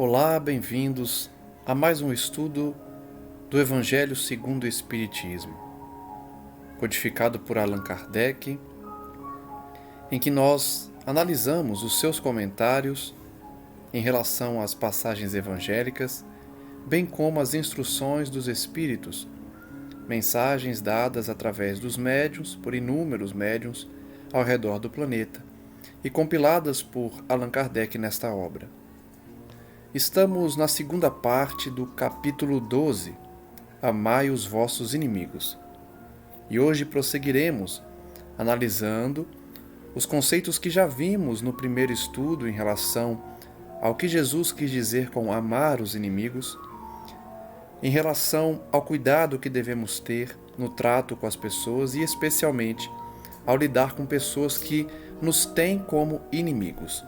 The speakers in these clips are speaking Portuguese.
Olá, bem-vindos a mais um estudo do Evangelho segundo o Espiritismo, codificado por Allan Kardec, em que nós analisamos os seus comentários em relação às passagens evangélicas, bem como as instruções dos Espíritos, mensagens dadas através dos médiuns, por inúmeros médiuns ao redor do planeta, e compiladas por Allan Kardec nesta obra. Estamos na segunda parte do capítulo 12, Amai os vossos inimigos. E hoje prosseguiremos analisando os conceitos que já vimos no primeiro estudo em relação ao que Jesus quis dizer com amar os inimigos, em relação ao cuidado que devemos ter no trato com as pessoas e especialmente ao lidar com pessoas que nos têm como inimigos.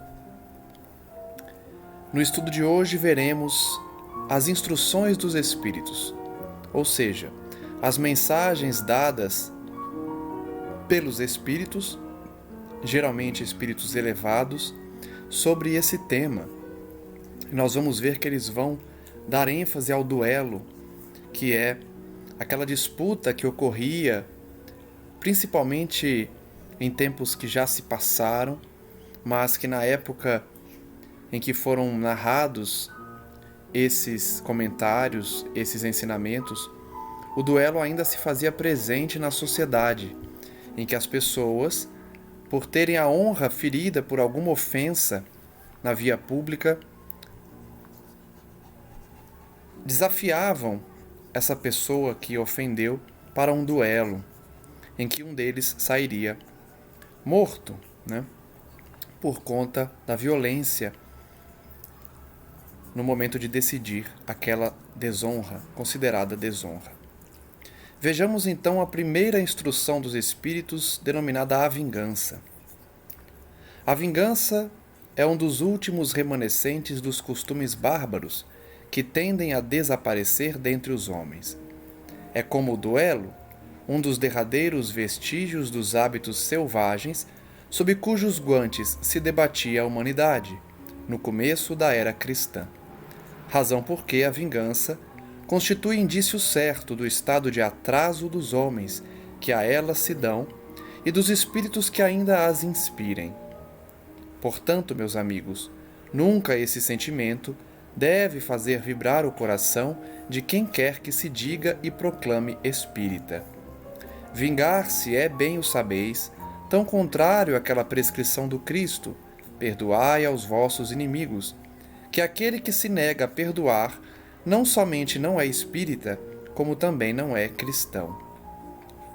No estudo de hoje veremos as instruções dos Espíritos, ou seja, as mensagens dadas pelos Espíritos, geralmente Espíritos elevados, sobre esse tema. E nós vamos ver que eles vão dar ênfase ao duelo, que é aquela disputa que ocorria principalmente em tempos que já se passaram, mas que na época em que foram narrados esses comentários, esses ensinamentos, o duelo ainda se fazia presente na sociedade, em que as pessoas, por terem a honra ferida por alguma ofensa na via pública, desafiavam essa pessoa que ofendeu para um duelo, em que um deles sairia morto, por conta da violência no momento de decidir aquela desonra, considerada desonra. Vejamos então a primeira instrução dos Espíritos, denominada a vingança. A vingança é um dos últimos remanescentes dos costumes bárbaros que tendem a desaparecer dentre os homens. É como o duelo, um dos derradeiros vestígios dos hábitos selvagens sob cujos guantes se debatia a humanidade, no começo da era cristã. Razão porque a vingança constitui indício certo do estado de atraso dos homens que a ela se dão e dos espíritos que ainda as inspirem. Portanto, meus amigos, nunca esse sentimento deve fazer vibrar o coração de quem quer que se diga e proclame espírita. Vingar-se é, bem o sabeis, tão contrário àquela prescrição do Cristo, perdoai aos vossos inimigos, que aquele que se nega a perdoar não somente não é espírita, como também não é cristão.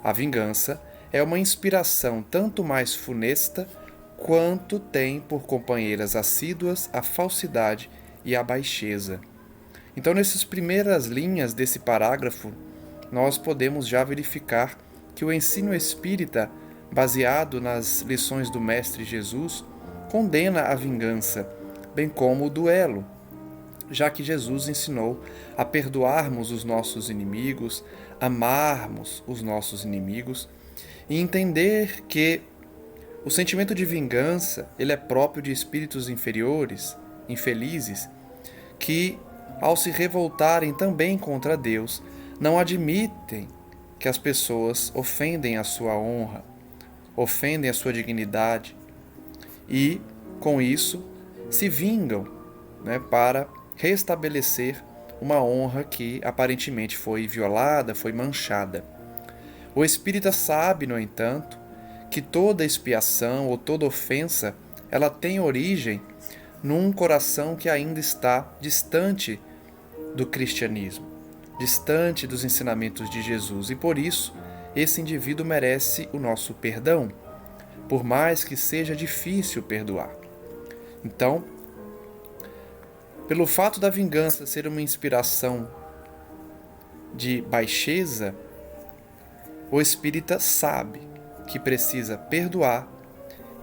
A vingança é uma inspiração tanto mais funesta quanto tem por companheiras assíduas a falsidade e a baixeza. Então, nessas primeiras linhas desse parágrafo, nós podemos já verificar que o ensino espírita, baseado nas lições do Mestre Jesus, condena a vingança, bem como o duelo, já que Jesus ensinou a perdoarmos os nossos inimigos, amarmos os nossos inimigos e entender que o sentimento de vingança ele é próprio de espíritos inferiores, infelizes, que, ao se revoltarem também contra Deus, não admitem que as pessoas ofendem a sua honra, ofendem a sua dignidade e, com isso, se vingam, para restabelecer uma honra que aparentemente foi violada, foi manchada. O espírita sabe, no entanto, que toda expiação ou toda ofensa ela tem origem num coração que ainda está distante do cristianismo, distante dos ensinamentos de Jesus, e por isso esse indivíduo merece o nosso perdão, por mais que seja difícil perdoar. Então, pelo fato da vingança ser uma inspiração de baixeza, o espírita sabe que precisa perdoar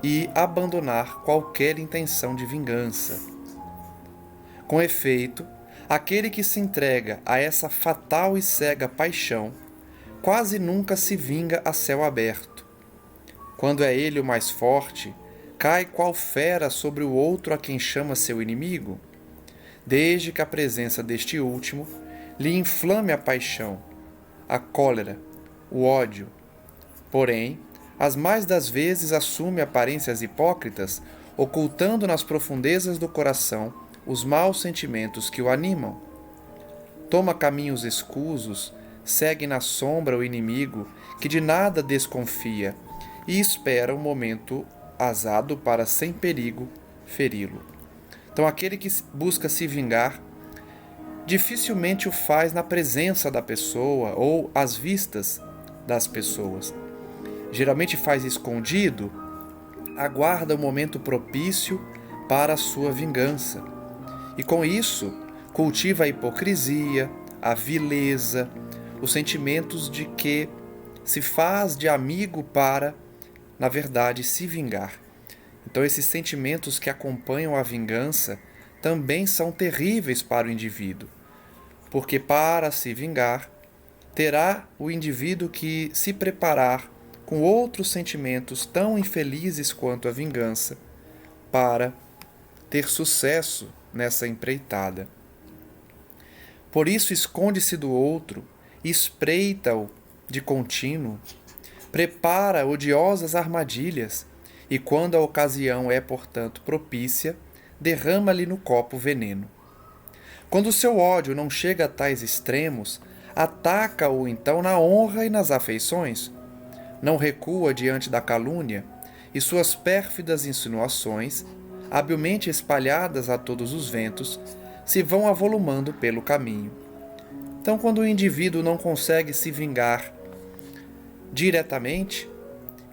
e abandonar qualquer intenção de vingança. Com efeito, aquele que se entrega a essa fatal e cega paixão quase nunca se vinga a céu aberto. Quando é ele o mais forte, cai qual fera sobre o outro a quem chama seu inimigo. desde que a presença deste último lhe inflame a paixão, a cólera, o ódio. Porém, as mais das vezes assume aparências hipócritas, ocultando nas profundezas do coração os maus sentimentos que o animam. Toma caminhos escusos, segue na sombra o inimigo, que de nada desconfia, e espera um momento azado para, sem perigo, feri-lo. Então, aquele que busca se vingar dificilmente o faz na presença da pessoa ou às vistas das pessoas. Geralmente faz escondido, aguarda o momento propício para a sua vingança. E com isso, cultiva a hipocrisia, a vileza, os sentimentos de que se faz de amigo para, na verdade, se vingar. Então, esses sentimentos que acompanham a vingança também são terríveis para o indivíduo, porque para se vingar, terá o indivíduo que se preparar com outros sentimentos tão infelizes quanto a vingança para ter sucesso nessa empreitada. Por isso esconde-se do outro, espreita-o de contínuo, prepara odiosas armadilhas e, quando a ocasião é, portanto, propícia, derrama-lhe no copo veneno. Quando o seu ódio não chega a tais extremos, ataca-o então na honra e nas afeições. Não recua diante da calúnia, e suas pérfidas insinuações, habilmente espalhadas a todos os ventos, se vão avolumando pelo caminho. Então, quando o indivíduo não consegue se vingar diretamente,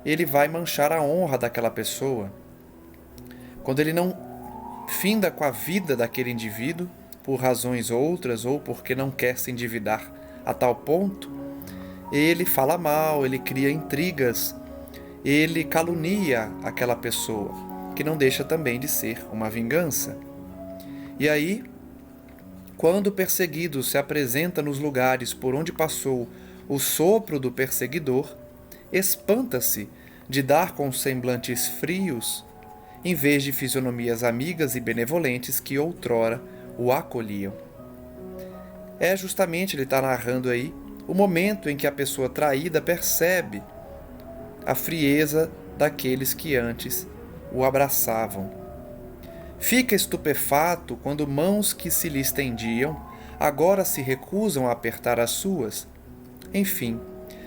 ele vai manchar a honra daquela pessoa. Quando ele não finda com a vida daquele indivíduo, por razões outras ou porque não quer se endividar a tal ponto, ele fala mal, ele cria intrigas, ele calunia aquela pessoa, que não deixa também de ser uma vingança. E aí, quando o perseguido se apresenta nos lugares por onde passou o sopro do perseguidor, espanta-se de dar com semblantes frios, em vez de fisionomias amigas e benevolentes que outrora o acolhiam. É justamente, ele está narrando aí, o momento em que a pessoa traída percebe a frieza daqueles que antes o abraçavam. Fica estupefato quando mãos que se lhe estendiam agora se recusam a apertar as suas. Enfim,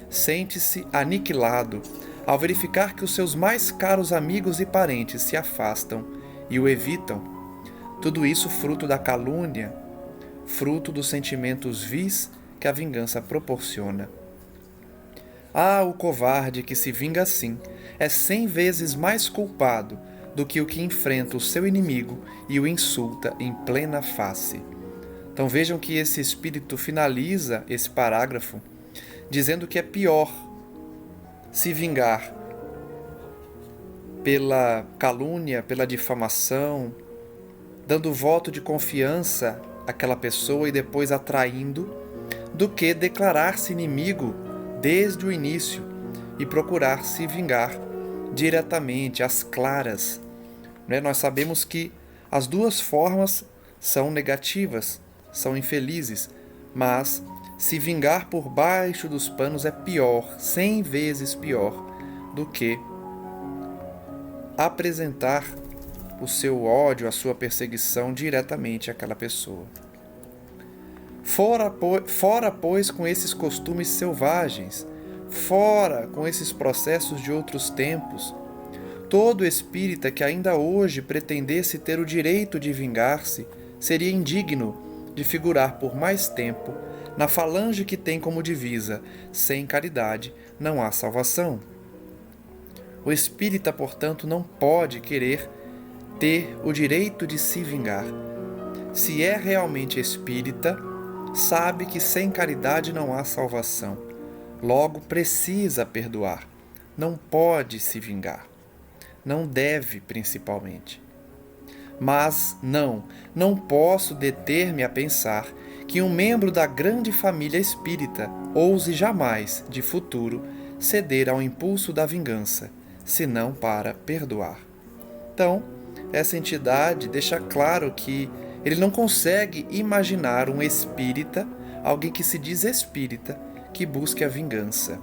sente-se aniquilado ao verificar que os seus mais caros amigos e parentes se afastam e o evitam. Tudo isso fruto da calúnia, fruto dos sentimentos vis que a vingança proporciona. Ah, o covarde que se vinga assim é 100 vezes mais culpado do que o que enfrenta o seu inimigo e o insulta em plena face. Então vejam que esse espírito finaliza esse parágrafo dizendo que é pior se vingar pela calúnia, pela difamação, dando voto de confiança àquela pessoa e depois atraindo, do que declarar-se inimigo desde o início e procurar se vingar diretamente, às claras. Nós sabemos que as duas formas são negativas, são infelizes, mas se vingar por baixo dos panos é pior, 100 vezes pior, do que apresentar o seu ódio, a sua perseguição diretamente àquela pessoa. Fora, pois, com esses costumes selvagens, fora com esses processos de outros tempos. Todo espírita que ainda hoje pretendesse ter o direito de vingar-se seria indigno de figurar por mais tempo na falange que tem como divisa: sem caridade não há salvação. O espírita, portanto, não pode querer ter o direito de se vingar. Se é realmente espírita, sabe que sem caridade não há salvação. Logo, precisa perdoar. Não pode se vingar. Não deve, principalmente. Mas não posso deter-me a pensar que um membro da grande família espírita ouse jamais, de futuro, ceder ao impulso da vingança, senão para perdoar. Então, essa entidade deixa claro que Ele não consegue imaginar um espírita, alguém que se diz espírita, que busque a vingança.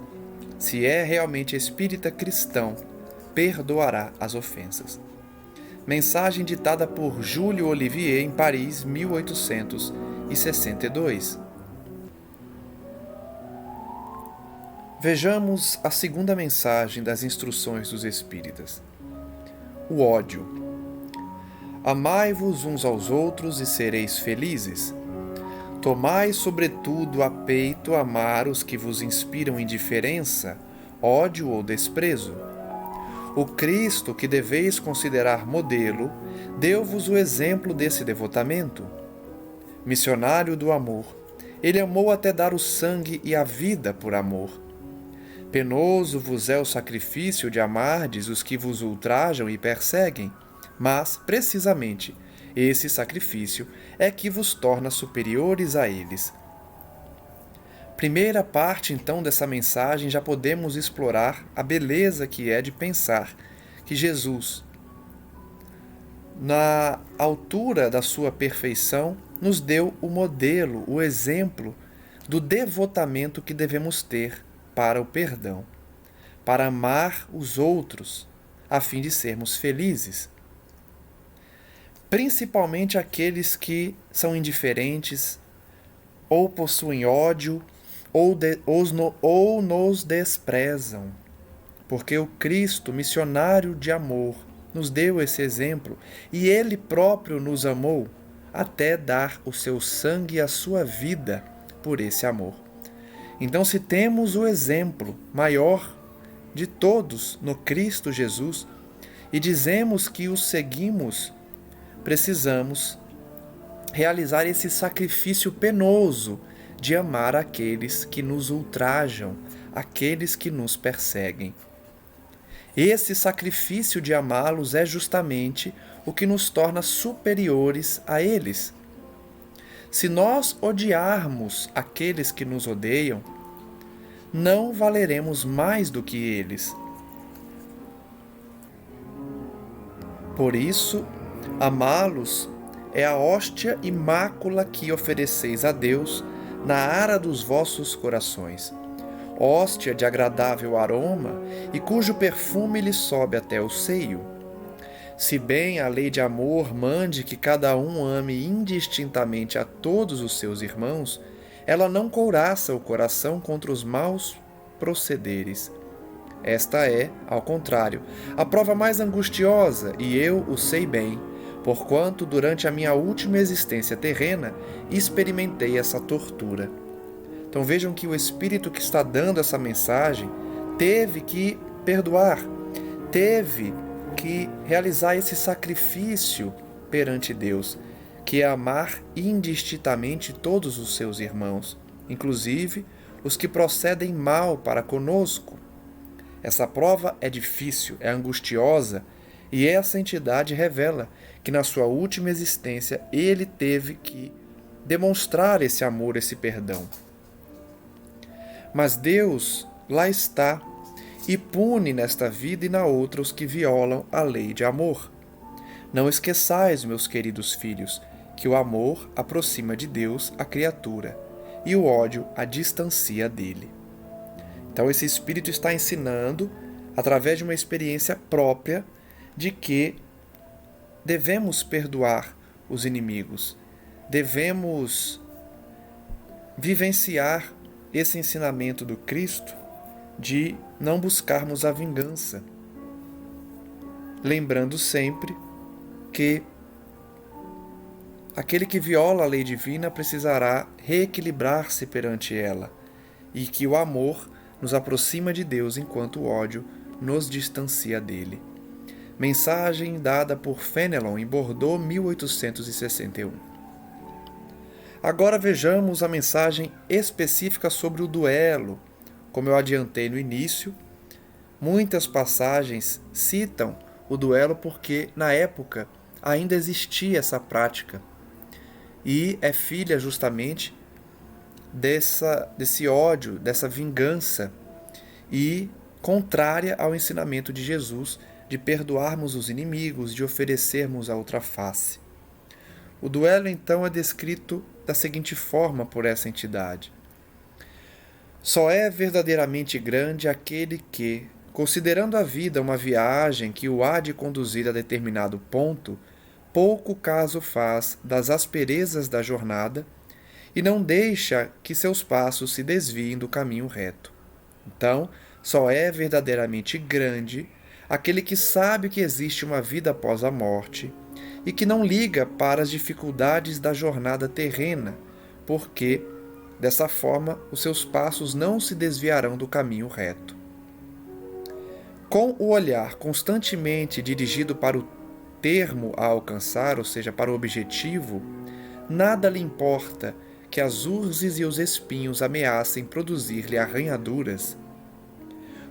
Se é realmente espírita cristão, perdoará as ofensas. Mensagem ditada por Júlio Olivier em Paris, 1862. Vejamos a segunda mensagem das instruções dos Espíritas. O ódio. Amai-vos uns aos outros e sereis felizes. Tomai, sobretudo, a peito amar os que vos inspiram indiferença, ódio ou desprezo. O Cristo, que deveis considerar modelo, deu-vos o exemplo desse devotamento. Missionário do amor, ele amou até dar o sangue e a vida por amor. Penoso vos é o sacrifício de amardes os que vos ultrajam e perseguem, mas, precisamente, esse sacrifício é que vos torna superiores a eles. Primeira parte, então, dessa mensagem, já podemos explorar a beleza que é de pensar que Jesus, na altura da sua perfeição, nos deu o modelo, o exemplo do devotamento que devemos ter para o perdão, para amar os outros, a fim de sermos felizes. Principalmente aqueles que são indiferentes, ou possuem ódio, ou nos desprezam. Porque o Cristo, missionário de amor, nos deu esse exemplo e Ele próprio nos amou até dar o seu sangue e a sua vida por esse amor. Então, se temos o exemplo maior de todos no Cristo Jesus e dizemos que o seguimos, precisamos realizar esse sacrifício penoso de amar aqueles que nos ultrajam, aqueles que nos perseguem. Esse sacrifício de amá-los é justamente o que nos torna superiores a eles. Se nós odiarmos aqueles que nos odeiam, não valeremos mais do que eles. Por isso, amá-los é a hóstia e mácula que ofereceis a Deus na ara dos vossos corações, hóstia de agradável aroma e cujo perfume lhe sobe até o seio. Se bem a lei de amor mande que cada um ame indistintamente a todos os seus irmãos, ela não couraça o coração contra os maus procederes. Esta é, ao contrário, a prova mais angustiosa, e eu o sei bem, porquanto durante a minha última existência terrena experimentei essa tortura. Então vejam que o Espírito que está dando essa mensagem teve que perdoar, teve que realizar esse sacrifício perante Deus, que é amar indistintamente todos os seus irmãos, inclusive os que procedem mal para conosco. Essa prova é difícil, é angustiosa, e essa entidade revela que na sua última existência ele teve que demonstrar esse amor, esse perdão. Mas Deus lá está e pune nesta vida e na outra os que violam a lei de amor. Não esqueçais, meus queridos filhos, que o amor aproxima de Deus a criatura e o ódio a distancia dele. Então esse Espírito está ensinando, através de uma experiência própria, de que devemos perdoar os inimigos, devemos vivenciar esse ensinamento do Cristo de não buscarmos a vingança, lembrando sempre que aquele que viola a lei divina precisará reequilibrar-se perante ela, e que o amor nos aproxima de Deus enquanto o ódio nos distancia dele. Mensagem dada por Fenelon em Bordeaux, 1861. Agora vejamos a mensagem específica sobre o duelo. Como eu adiantei no início, muitas passagens citam o duelo porque, na época, ainda existia essa prática. E é filha justamente desse ódio, dessa vingança, e contrária ao ensinamento de Jesus de perdoarmos os inimigos, de oferecermos a outra face. O duelo, então, é descrito da seguinte forma por essa entidade: só é verdadeiramente grande aquele que, considerando a vida uma viagem que o há de conduzir a determinado ponto, pouco caso faz das asperezas da jornada e não deixa que seus passos se desviem do caminho reto. Então, só é verdadeiramente grande aquele que sabe que existe uma vida após a morte e que não liga para as dificuldades da jornada terrena, porque, dessa forma, os seus passos não se desviarão do caminho reto. Com o olhar constantemente dirigido para o termo a alcançar, ou seja, para o objetivo, nada lhe importa que as urzes e os espinhos ameacem produzir-lhe arranhaduras.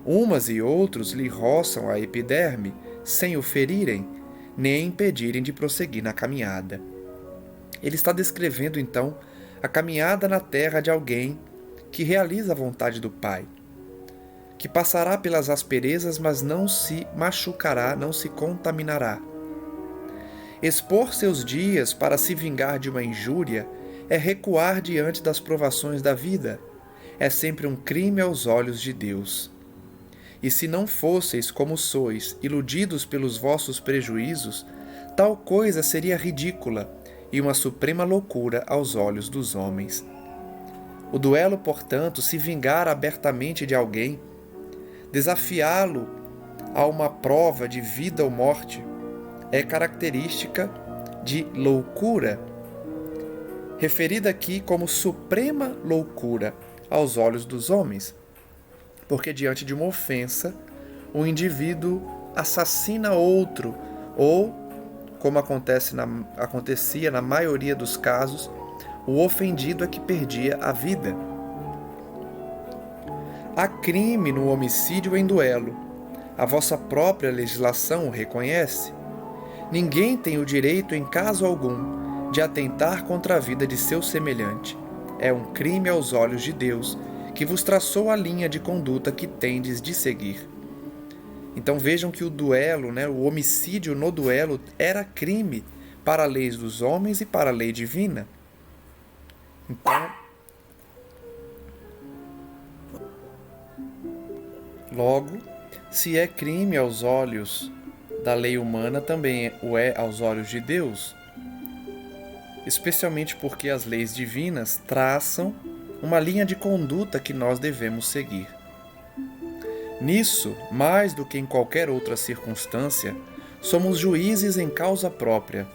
Umas e outros lhe roçam a epiderme sem o ferirem, nem impedirem de prosseguir na caminhada. Ele está descrevendo, então, a caminhada na terra de alguém que realiza a vontade do Pai, que passará pelas asperezas, mas não se machucará, não se contaminará. Expor seus dias para se vingar de uma injúria é recuar diante das provações da vida. É sempre um crime aos olhos de Deus. E se não fosseis como sois, iludidos pelos vossos prejuízos, tal coisa seria ridícula e uma suprema loucura aos olhos dos homens. O duelo, portanto, se vingar abertamente de alguém, desafiá-lo a uma prova de vida ou morte, é característica de loucura, referida aqui como suprema loucura aos olhos dos homens, porque diante de uma ofensa, o indivíduo assassina outro, ou, como acontecia na maioria dos casos, o ofendido é que perdia a vida. Há crime no homicídio em duelo. A vossa própria legislação o reconhece. Ninguém tem o direito, em caso algum, de atentar contra a vida de seu semelhante. É um crime aos olhos de Deus, que vos traçou a linha de conduta que tendes de seguir. Então vejam que o duelo, o homicídio no duelo, era crime para as leis dos homens e para a lei divina. Então, logo, se é crime aos olhos da lei humana, também o é aos olhos de Deus, especialmente porque as leis divinas traçam uma linha de conduta que nós devemos seguir. Nisso, mais do que em qualquer outra circunstância, somos juízes em causa própria.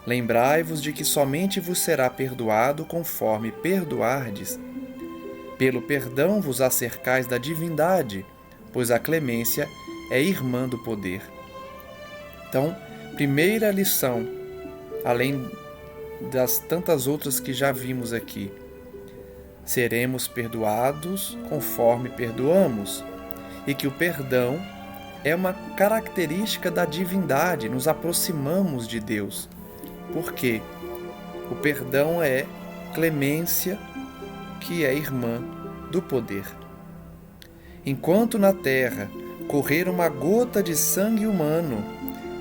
Lembrai-vos de que somente vos será perdoado conforme perdoardes. Pelo perdão vos acercais da divindade, pois a clemência é irmã do poder. Então, primeira lição, além das tantas outras que já vimos aqui: seremos perdoados conforme perdoamos, e que o perdão é uma característica da divindade, nos aproximamos de Deus. Por quê? O perdão é clemência, que é irmã do poder. Enquanto na terra correr uma gota de sangue humano,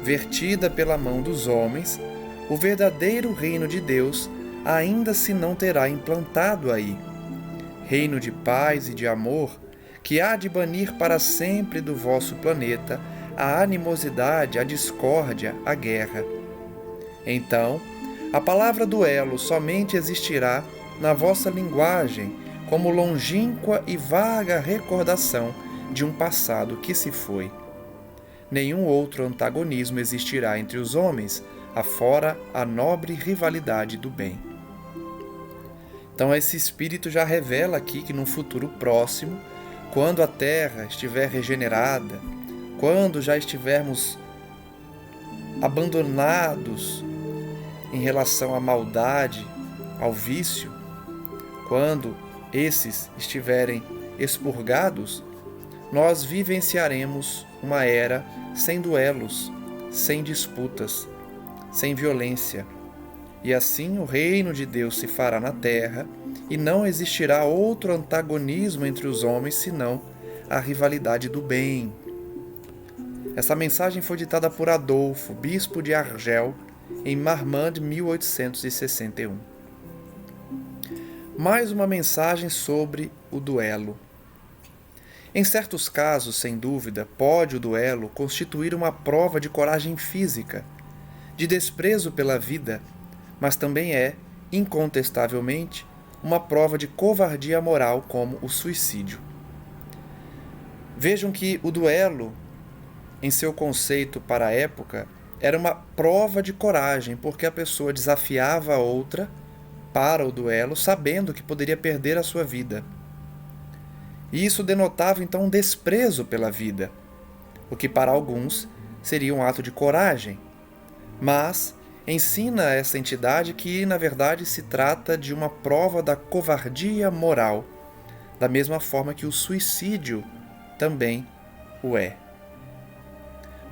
vertida pela mão dos homens, o verdadeiro reino de Deus ainda se não terá implantado aí. Reino de paz e de amor, que há de banir para sempre do vosso planeta a animosidade, a discórdia, a guerra. Então, a palavra duelo somente existirá na vossa linguagem como longínqua e vaga recordação de um passado que se foi. Nenhum outro antagonismo existirá entre os homens, afora a nobre rivalidade do bem. Então esse espírito já revela aqui que no futuro próximo, quando a terra estiver regenerada, quando já estivermos abandonados em relação à maldade, ao vício, quando esses estiverem expurgados, nós vivenciaremos uma era sem duelos, sem disputas, sem violência. E assim o reino de Deus se fará na terra e não existirá outro antagonismo entre os homens senão a rivalidade do bem. Essa mensagem foi ditada por Adolfo, bispo de Argel, em Marmande, 1861. Mais uma mensagem sobre o duelo. Em certos casos, sem dúvida, pode o duelo constituir uma prova de coragem física, de desprezo pela vida, mas também é, incontestavelmente, uma prova de covardia moral, como o suicídio. Vejam que o duelo, em seu conceito para a época, era uma prova de coragem, porque a pessoa desafiava a outra para o duelo, sabendo que poderia perder a sua vida. E isso denotava então um desprezo pela vida, o que para alguns seria um ato de coragem. Mas ensina essa entidade que, na verdade, se trata de uma prova da covardia moral, da mesma forma que o suicídio também o é.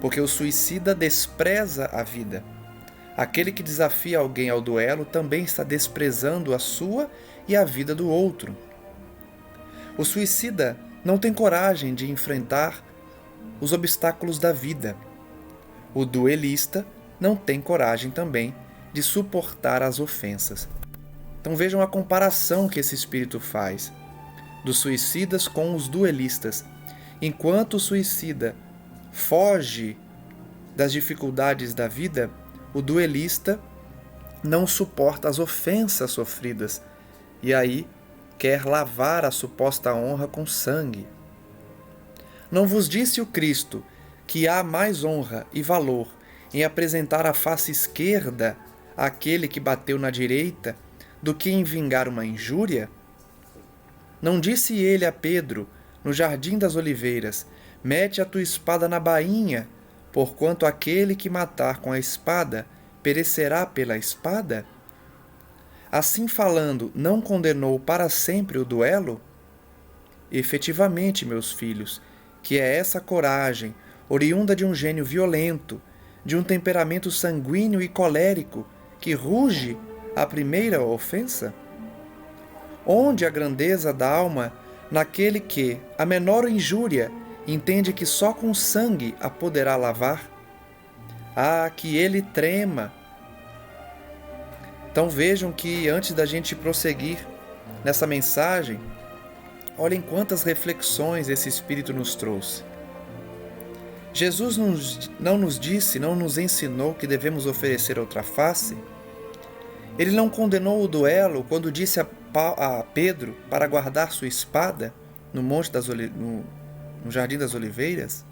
Porque o suicida despreza a vida. Aquele que desafia alguém ao duelo também está desprezando a sua e a vida do outro. O suicida não tem coragem de enfrentar os obstáculos da vida. O duelista não tem coragem também de suportar as ofensas. Então vejam a comparação que esse espírito faz dos suicidas com os duelistas. Enquanto o suicida foge das dificuldades da vida, o duelista não suporta as ofensas sofridas e aí quer lavar a suposta honra com sangue. Não vos disse o Cristo que há mais honra e valor em apresentar a face esquerda àquele que bateu na direita do que em vingar uma injúria? Não disse ele a Pedro, no jardim das oliveiras: mete a tua espada na bainha, porquanto aquele que matar com a espada perecerá pela espada? Assim falando, não condenou para sempre o duelo? Efetivamente, meus filhos, que é essa coragem, oriunda de um gênio violento, de um temperamento sanguíneo e colérico, que ruge à primeira ofensa? Onde a grandeza da alma naquele que, a menor injúria, entende que só com sangue a poderá lavar? Ah, que ele trema! Então vejam que, antes da gente prosseguir nessa mensagem, olhem quantas reflexões esse Espírito nos trouxe. Jesus não nos disse, não nos ensinou que devemos oferecer outra face. Ele não condenou o duelo quando disse a Pedro para guardar sua espada no Jardim das Oliveiras.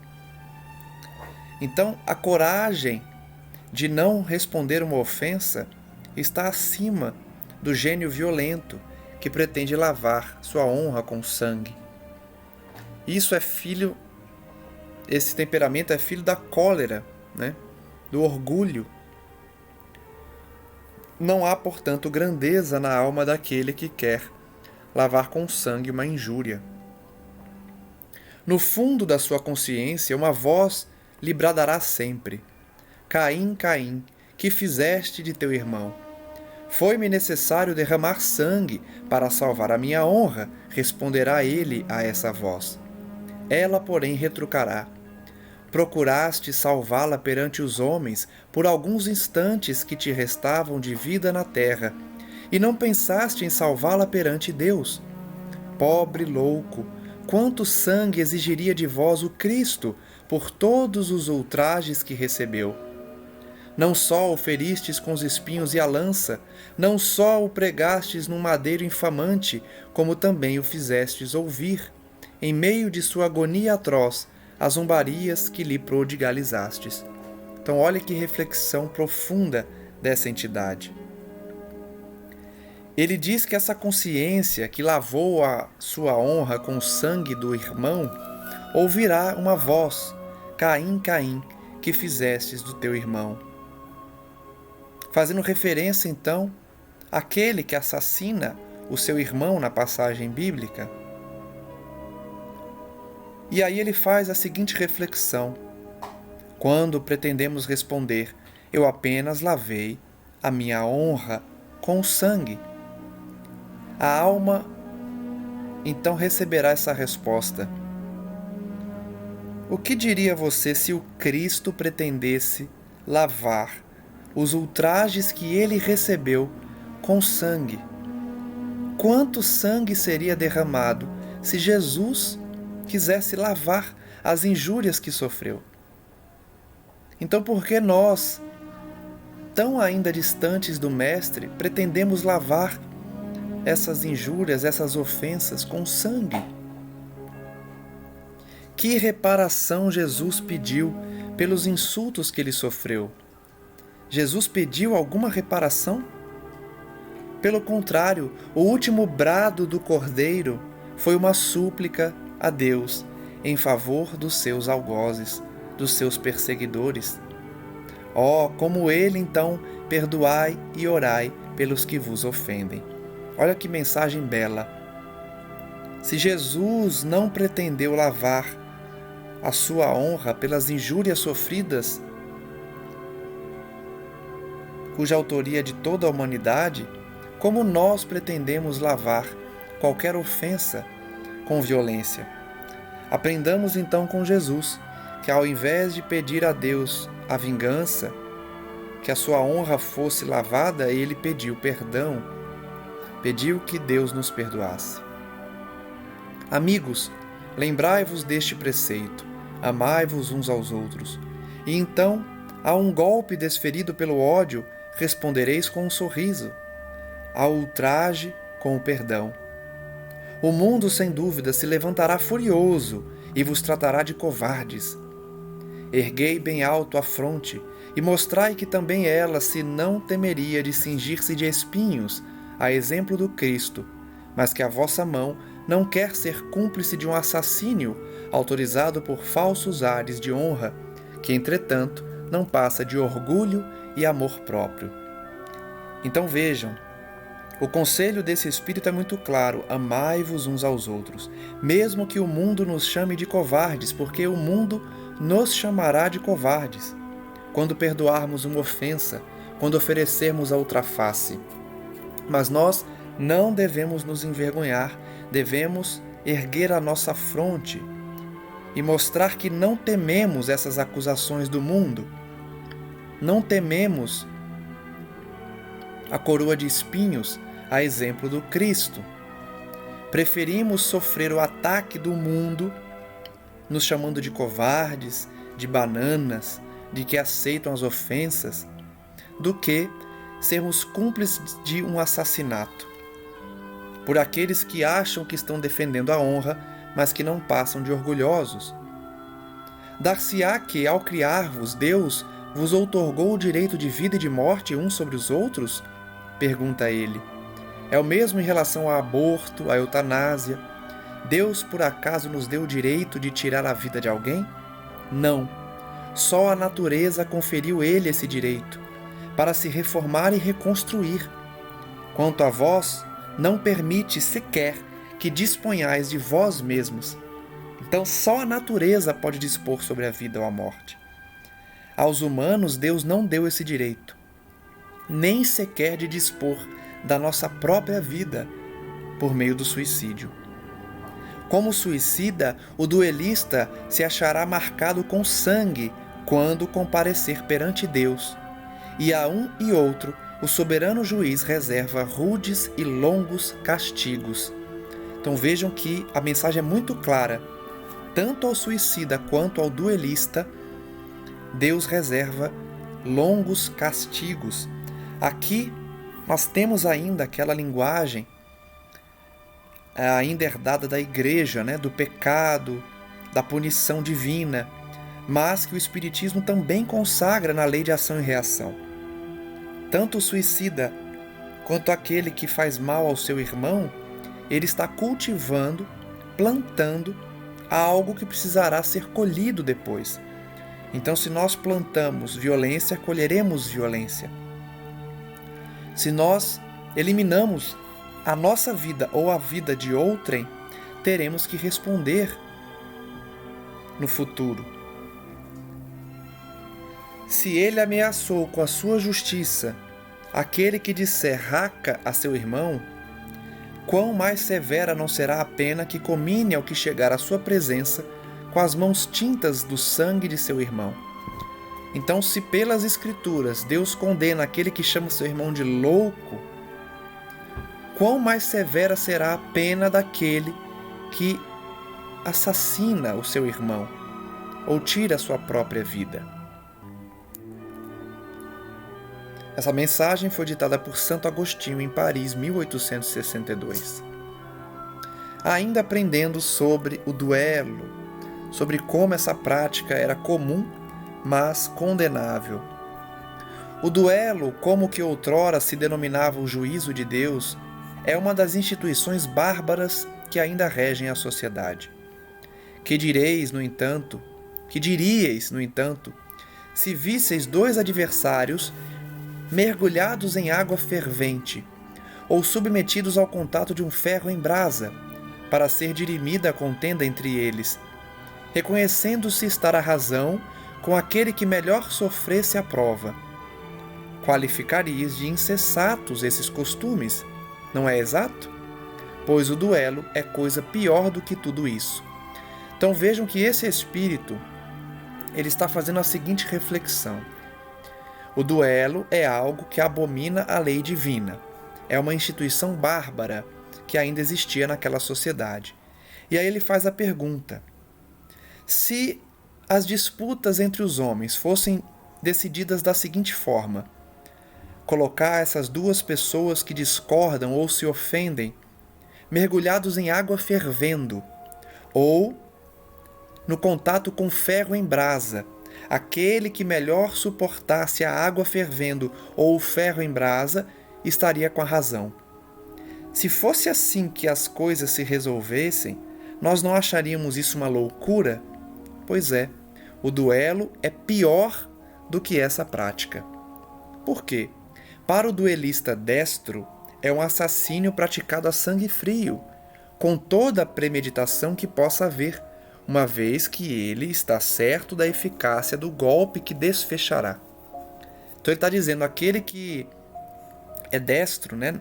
Então, a coragem de não responder uma ofensa está acima do gênio violento que pretende lavar sua honra com sangue. Esse temperamento é filho da cólera, né? Do orgulho. Não há, portanto, grandeza na alma daquele que quer lavar com sangue uma injúria. No fundo da sua consciência, uma voz lhe bradará sempre: Caim, Caim, que fizeste de teu irmão? Foi-me necessário derramar sangue para salvar a minha honra, responderá ele a essa voz. Ela, porém, retrucará: procuraste salvá-la perante os homens por alguns instantes que te restavam de vida na terra, e não pensaste em salvá-la perante Deus. Pobre louco, quanto sangue exigiria de vós o Cristo por todos os ultrajes que recebeu? Não só o feristes com os espinhos e a lança, não só o pregastes num madeiro infamante, como também o fizestes ouvir, em meio de sua agonia atroz, as zombarias que lhe prodigalizastes. Então olhe que reflexão profunda dessa entidade. Ele diz que essa consciência que lavou a sua honra com o sangue do irmão, ouvirá uma voz: Caim, Caim, que fizestes do teu irmão. Fazendo referência, então, àquele que assassina o seu irmão na passagem bíblica. E aí ele faz a seguinte reflexão: quando pretendemos responder, eu apenas lavei a minha honra com o sangue, a alma então receberá essa resposta: o que diria você se o Cristo pretendesse lavar os ultrajes que ele recebeu com sangue. Quanto sangue seria derramado se Jesus quisesse lavar as injúrias que sofreu? Então, por que nós, tão ainda distantes do Mestre, pretendemos lavar essas injúrias, essas ofensas com sangue? Que reparação Jesus pediu pelos insultos que ele sofreu? Jesus pediu alguma reparação? Pelo contrário, o último brado do Cordeiro foi uma súplica a Deus em favor dos seus algozes, dos seus perseguidores. Oh, como ele então, perdoai e orai pelos que vos ofendem. Olha que mensagem bela. Se Jesus não pretendeu lavar a sua honra pelas injúrias sofridas, cuja autoria é de toda a humanidade, como nós pretendemos lavar qualquer ofensa com violência? Aprendamos então com Jesus, que ao invés de pedir a Deus a vingança, que a sua honra fosse lavada, ele pediu perdão, pediu que Deus nos perdoasse. Amigos, lembrai-vos deste preceito, amai-vos uns aos outros, e então, a um golpe desferido pelo ódio, respondereis com um sorriso, ao ultraje com o perdão. O mundo, sem dúvida, se levantará furioso e vos tratará de covardes. Erguei bem alto a fronte e mostrai que também ela se não temeria de cingir-se de espinhos, a exemplo do Cristo, mas que a vossa mão não quer ser cúmplice de um assassínio autorizado por falsos ares de honra, que, entretanto, não passa de orgulho e amor próprio. Então vejam, o conselho desse Espírito é muito claro: amai-vos uns aos outros, mesmo que o mundo nos chame de covardes, porque o mundo nos chamará de covardes quando perdoarmos uma ofensa, quando oferecermos a outra face. Mas nós não devemos nos envergonhar, devemos erguer a nossa fronte e mostrar que não tememos essas acusações do mundo, não tememos a coroa de espinhos, a exemplo do Cristo. Preferimos sofrer o ataque do mundo, nos chamando de covardes, de bananas, de que aceitam as ofensas, do que sermos cúmplices de um assassinato por aqueles que acham que estão defendendo a honra, mas que não passam de orgulhosos. Dar-se-á que, ao criar-vos, Deus vos outorgou o direito de vida e de morte uns sobre os outros? Pergunta ele. É o mesmo em relação ao aborto, à eutanásia. Deus, por acaso, nos deu o direito de tirar a vida de alguém? Não. Só a natureza conferiu ele esse direito, para se reformar e reconstruir. Quanto a vós, não permite sequer que disponhais de vós mesmos. Então só a natureza pode dispor sobre a vida ou a morte. Aos humanos, Deus não deu esse direito, nem sequer de dispor da nossa própria vida por meio do suicídio. Como suicida, o duelista se achará marcado com sangue quando comparecer perante Deus, e a um e outro o soberano juiz reserva rudes e longos castigos. Então vejam que a mensagem é muito clara. Tanto ao suicida quanto ao duelista, Deus reserva longos castigos. Aqui nós temos ainda aquela linguagem ainda herdada da igreja, do pecado, da punição divina, mas que o Espiritismo também consagra na lei de ação e reação. Tanto o suicida quanto aquele que faz mal ao seu irmão, ele está cultivando, plantando algo que precisará ser colhido depois. Então, se nós plantamos violência, colheremos violência. Se nós eliminamos a nossa vida ou a vida de outrem, teremos que responder no futuro. Se ele ameaçou com a sua justiça aquele que disser raca a seu irmão, quão mais severa não será a pena que comine ao que chegar à sua presença com as mãos tintas do sangue de seu irmão? Então, se pelas Escrituras Deus condena aquele que chama seu irmão de louco, quão mais severa será a pena daquele que assassina o seu irmão ou tira a sua própria vida? Essa mensagem foi ditada por Santo Agostinho em Paris, 1862. Ainda aprendendo sobre o duelo, sobre como essa prática era comum, mas condenável. O duelo, como que outrora se denominava o juízo de Deus, é uma das instituições bárbaras que ainda regem a sociedade. Que diríeis, no entanto, se visseis dois adversários mergulhados em água fervente, ou submetidos ao contato de um ferro em brasa, para ser dirimida a contenda entre eles, reconhecendo-se estar a razão com aquele que melhor sofresse a prova. Qualificarias de insensatos esses costumes, não é exato? Pois o duelo é coisa pior do que tudo isso. Então vejam que esse espírito, ele está fazendo a seguinte reflexão. O duelo é algo que abomina a lei divina. É uma instituição bárbara que ainda existia naquela sociedade. E aí ele faz a pergunta: se as disputas entre os homens fossem decididas da seguinte forma, colocar essas duas pessoas que discordam ou se ofendem mergulhados em água fervendo, ou no contato com ferro em brasa, aquele que melhor suportasse a água fervendo ou o ferro em brasa estaria com a razão. Se fosse assim que as coisas se resolvessem, nós não acharíamos isso uma loucura? Pois é, o duelo é pior do que essa prática. Por quê? Para o duelista destro, é um assassínio praticado a sangue frio, com toda a premeditação que possa haver, uma vez que ele está certo da eficácia do golpe que desfechará. Então ele está dizendo, aquele que é destro, né,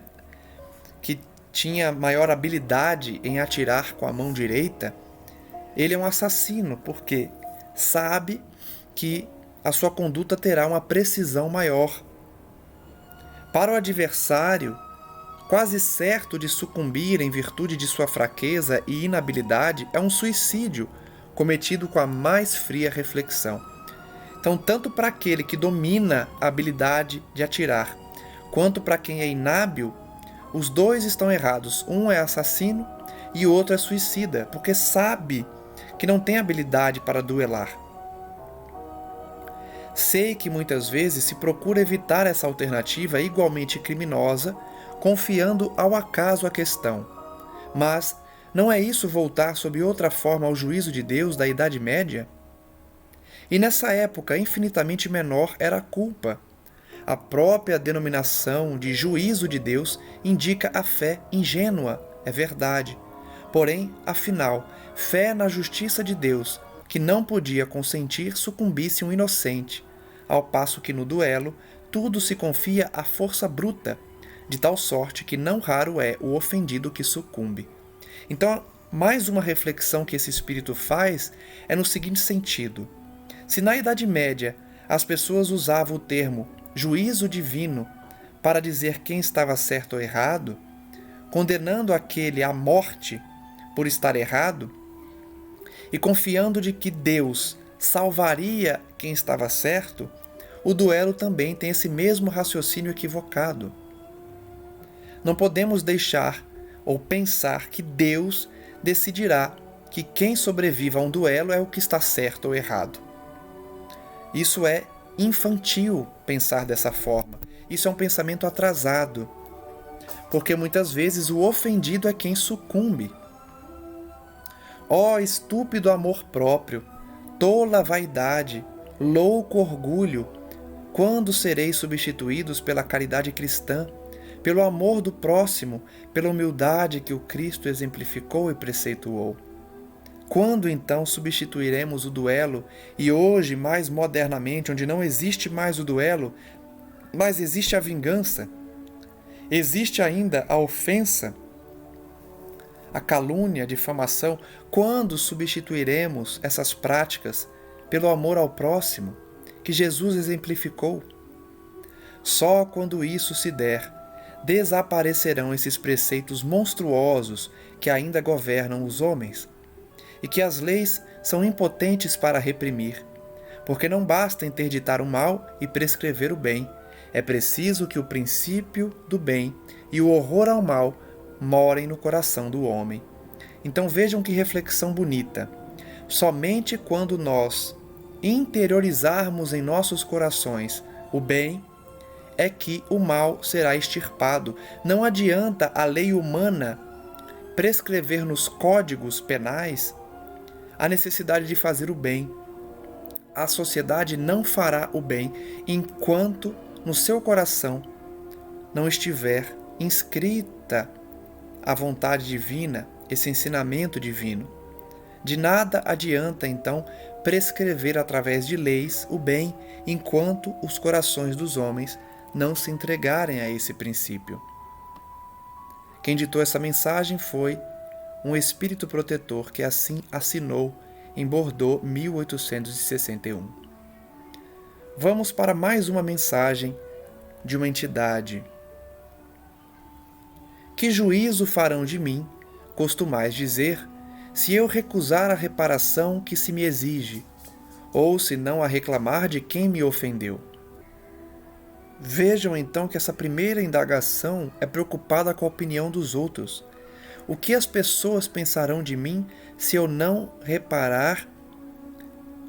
que tinha maior habilidade em atirar com a mão direita, ele é um assassino, porque sabe que a sua conduta terá uma precisão maior. Para o adversário, quase certo de sucumbir em virtude de sua fraqueza e inabilidade, é um suicídio cometido com a mais fria reflexão. Então, tanto para aquele que domina a habilidade de atirar, quanto para quem é inábil, os dois estão errados. Um é assassino e o outro é suicida, porque sabe que não tem habilidade para duelar. Sei que muitas vezes se procura evitar essa alternativa igualmente criminosa, confiando ao acaso a questão. Mas não é isso voltar sob outra forma ao juízo de Deus da Idade Média? E nessa época infinitamente menor era a culpa. A própria denominação de juízo de Deus indica a fé ingênua, é verdade. Porém, afinal, fé na justiça de Deus, que não podia consentir sucumbisse um inocente, ao passo que no duelo tudo se confia à força bruta, de tal sorte que não raro é o ofendido que sucumbe. Então, mais uma reflexão que esse espírito faz é no seguinte sentido: se na Idade Média as pessoas usavam o termo juízo divino para dizer quem estava certo ou errado, condenando aquele à morte por estar errado, e confiando de que Deus salvaria quem estava certo, o duelo também tem esse mesmo raciocínio equivocado. Não podemos deixar ou pensar que Deus decidirá que quem sobreviva a um duelo é o que está certo ou errado. Isso é infantil pensar dessa forma. Isso é um pensamento atrasado, porque muitas vezes o ofendido é quem sucumbe. Ó estúpido amor próprio, tola vaidade, louco orgulho, quando sereis substituídos pela caridade cristã, pelo amor do próximo, pela humildade que o Cristo exemplificou e preceituou? Quando então substituiremos o duelo e hoje, mais modernamente, onde não existe mais o duelo, mas existe a vingança, existe ainda a ofensa, a calúnia, a difamação, quando substituiremos essas práticas pelo amor ao próximo que Jesus exemplificou. Só quando isso se der, desaparecerão esses preceitos monstruosos que ainda governam os homens, e que as leis são impotentes para reprimir, porque não basta interditar o mal e prescrever o bem, é preciso que o princípio do bem e o horror ao mal morem no coração do homem. Então vejam que reflexão bonita. Somente quando nós interiorizarmos em nossos corações o bem, é que o mal será extirpado. Não adianta a lei humana prescrever nos códigos penais a necessidade de fazer o bem. A sociedade não fará o bem enquanto no seu coração não estiver inscrita a vontade divina, esse ensinamento divino. De nada adianta, então, prescrever através de leis o bem enquanto os corações dos homens não se entregarem a esse princípio. Quem ditou essa mensagem foi um espírito protetor que assim assinou em Bordeaux, 1861. Vamos para mais uma mensagem de uma entidade. Que juízo farão de mim, costumais dizer, se eu recusar a reparação que se me exige, ou se não a reclamar de quem me ofendeu? Vejam então que essa primeira indagação é preocupada com a opinião dos outros. O que as pessoas pensarão de mim se eu não reparar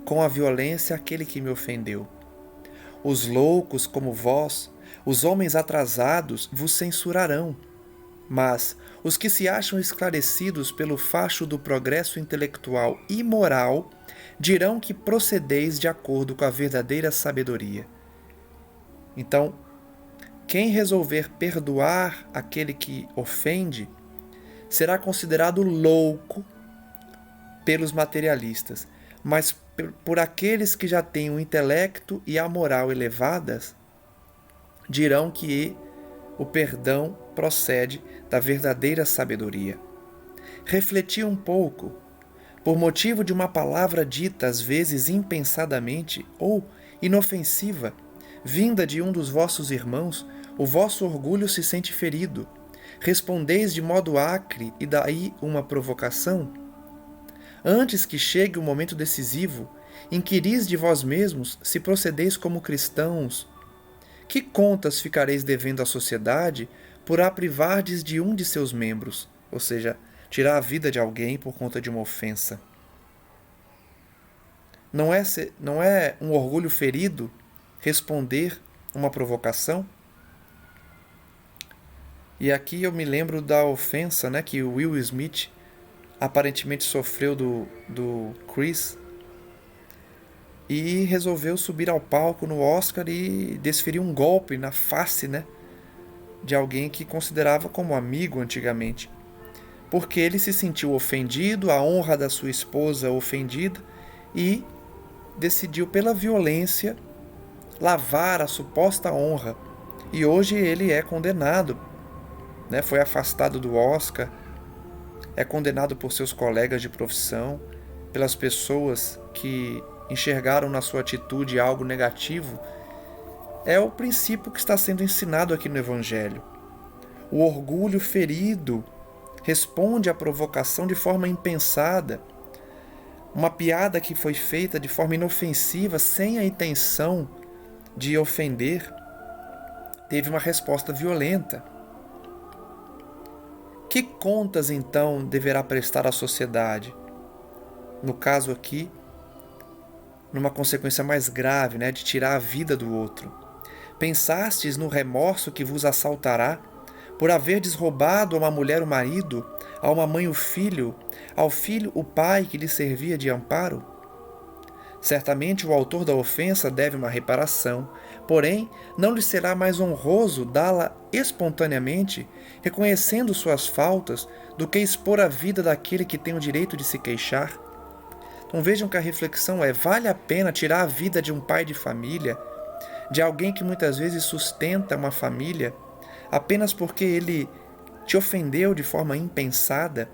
com a violência aquele que me ofendeu? Os loucos como vós, os homens atrasados, vos censurarão. Mas os que se acham esclarecidos pelo facho do progresso intelectual e moral dirão que procedeis de acordo com a verdadeira sabedoria. Então, quem resolver perdoar aquele que ofende será considerado louco pelos materialistas, mas por aqueles que já têm o intelecto e a moral elevadas, dirão que o perdão procede da verdadeira sabedoria. Refleti um pouco. Por motivo de uma palavra dita às vezes impensadamente ou inofensiva, vinda de um dos vossos irmãos, o vosso orgulho se sente ferido. Respondeis de modo acre e daí uma provocação? Antes que chegue o momento decisivo, inquiris de vós mesmos se procedeis como cristãos. Que contas ficareis devendo à sociedade por a privardes de um de seus membros, ou seja, tirar a vida de alguém por conta de uma ofensa? Não é um orgulho ferido responder uma provocação? E aqui eu me lembro da ofensa, né, que o Will Smith aparentemente sofreu do Chris e resolveu subir ao palco no Oscar e desferir um golpe na face, né, de alguém que considerava como amigo antigamente, porque ele se sentiu ofendido, a honra da sua esposa ofendida, e decidiu pela violência lavar a suposta honra, e hoje ele é condenado, né, foi afastado do Oscar, é condenado por seus colegas de profissão, pelas pessoas que enxergaram na sua atitude algo negativo. É o princípio que está sendo ensinado aqui no Evangelho. O orgulho ferido responde à provocação de forma impensada. Uma piada que foi feita de forma inofensiva, sem a intenção de ofender, teve uma resposta violenta. Que contas, então, deverá prestar à sociedade? No caso aqui, numa consequência mais grave, né, de tirar a vida do outro. Pensastes no remorso que vos assaltará por haverdes roubado a uma mulher o marido, a uma mãe o filho, ao filho o pai que lhe servia de amparo? Certamente o autor da ofensa deve uma reparação, porém não lhe será mais honroso dá-la espontaneamente, reconhecendo suas faltas, do que expor a vida daquele que tem o direito de se queixar. Então vejam que a reflexão é: vale a pena tirar a vida de um pai de família, de alguém que muitas vezes sustenta uma família, apenas porque ele te ofendeu de forma impensada?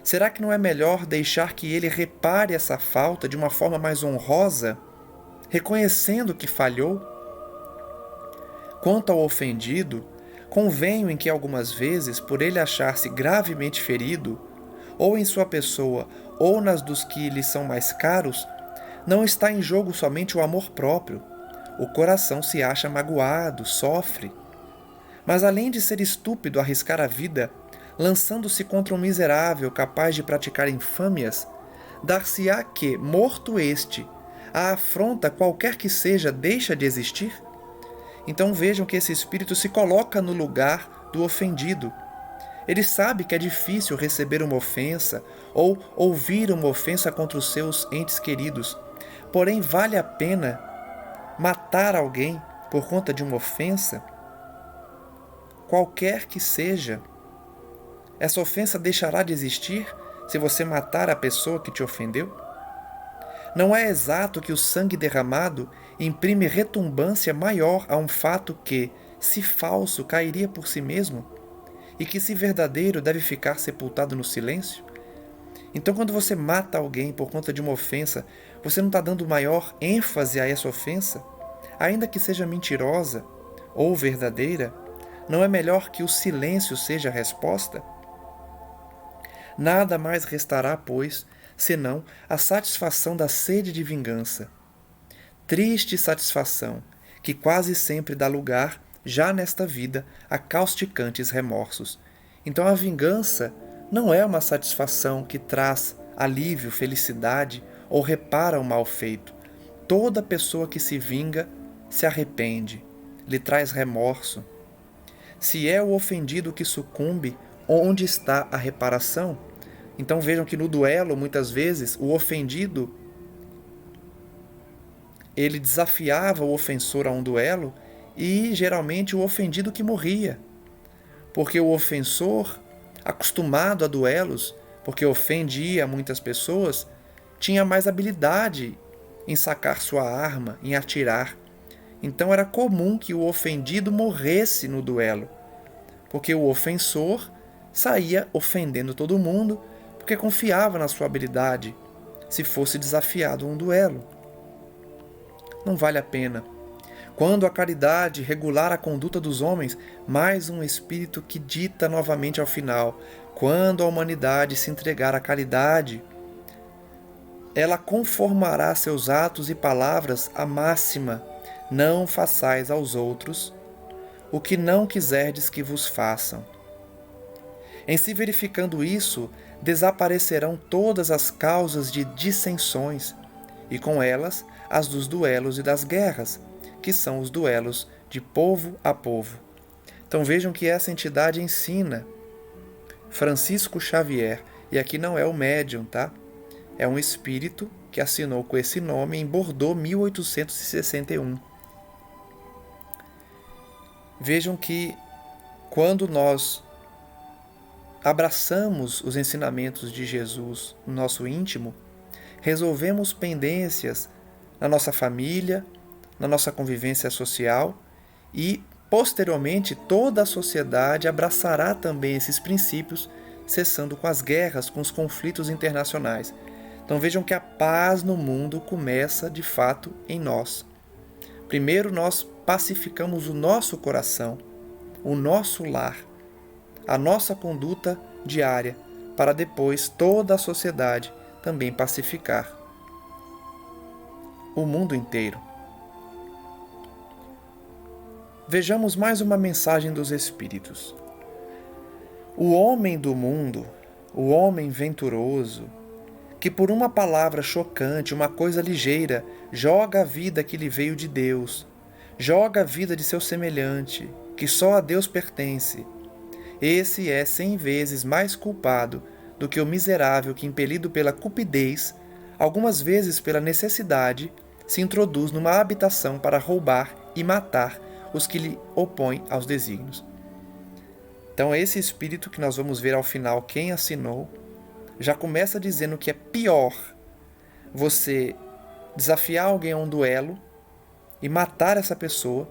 Será que não é melhor deixar que ele repare essa falta de uma forma mais honrosa, reconhecendo que falhou. Quanto ao ofendido, convenho em que algumas vezes, por ele achar-se gravemente ferido, ou em sua pessoa, ou nas dos que lhe são mais caros, não está em jogo somente o amor próprio. O coração se acha magoado, sofre. Mas além de ser estúpido arriscar a vida, lançando-se contra um miserável capaz de praticar infâmias, dar-se-á que, morto este, a afronta qualquer que seja deixa de existir? Então vejam que esse espírito se coloca no lugar do ofendido. Ele sabe que é difícil receber uma ofensa ou ouvir uma ofensa contra os seus entes queridos. Porém, vale a pena matar alguém por conta de uma ofensa? Qualquer que seja. Essa ofensa deixará de existir se você matar a pessoa que te ofendeu? Não é exato que o sangue derramado imprime retumbância maior a um fato que, se falso, cairia por si mesmo? E que, se verdadeiro, deve ficar sepultado no silêncio? Então, quando você mata alguém por conta de uma ofensa, você não está dando maior ênfase a essa ofensa? Ainda que seja mentirosa ou verdadeira, não é melhor que o silêncio seja a resposta? Nada mais restará, pois, senão a satisfação da sede de vingança. Triste satisfação, que quase sempre dá lugar, já nesta vida, a causticantes remorsos. Então a vingança não é uma satisfação que traz alívio, felicidade ou repara o mal feito. Toda pessoa que se vinga se arrepende, lhe traz remorso. Se é o ofendido que sucumbe, onde está a reparação? Então vejam que no duelo, muitas vezes, o ofendido, ele desafiava o ofensor a um duelo e geralmente o ofendido que morria. Porque o ofensor, acostumado a duelos, porque ofendia muitas pessoas, tinha mais habilidade em sacar sua arma, em atirar. Então era comum que o ofendido morresse no duelo, porque o ofensor saía ofendendo todo mundo, porque confiava na sua habilidade, se fosse desafiado a um duelo. Não vale a pena. Quando a caridade regular a conduta dos homens, mais um espírito que dita novamente ao final, quando a humanidade se entregar à caridade, ela conformará seus atos e palavras à máxima: não façais aos outros o que não quiserdes que vos façam. Em se verificando isso, desaparecerão todas as causas de dissensões, e com elas as dos duelos e das guerras, que são os duelos de povo a povo. Então vejam que essa entidade ensina. Francisco Xavier, e aqui não é o médium, tá? É um espírito que assinou com esse nome em Bordeaux, 1861. Vejam que quando nós abraçamos os ensinamentos de Jesus no nosso íntimo, resolvemos pendências na nossa família, na nossa convivência social e, posteriormente, toda a sociedade abraçará também esses princípios, cessando com as guerras, com os conflitos internacionais. Então vejam que a paz no mundo começa, de fato, em nós. Primeiro nós pacificamos o nosso coração, o nosso lar, a nossa conduta diária, para depois toda a sociedade também pacificar o mundo inteiro. Vejamos mais uma mensagem dos Espíritos. O homem do mundo, o homem venturoso, que por uma palavra chocante, uma coisa ligeira, joga a vida que lhe veio de Deus, joga a vida de seu semelhante, que só a Deus pertence, esse é 100 vezes mais culpado do que o miserável que, impelido pela cupidez, algumas vezes pela necessidade, se introduz numa habitação para roubar e matar os que lhe opõem aos desígnios. Então esse espírito que nós vamos ver ao final quem assinou, já começa dizendo que é pior você desafiar alguém a um duelo e matar essa pessoa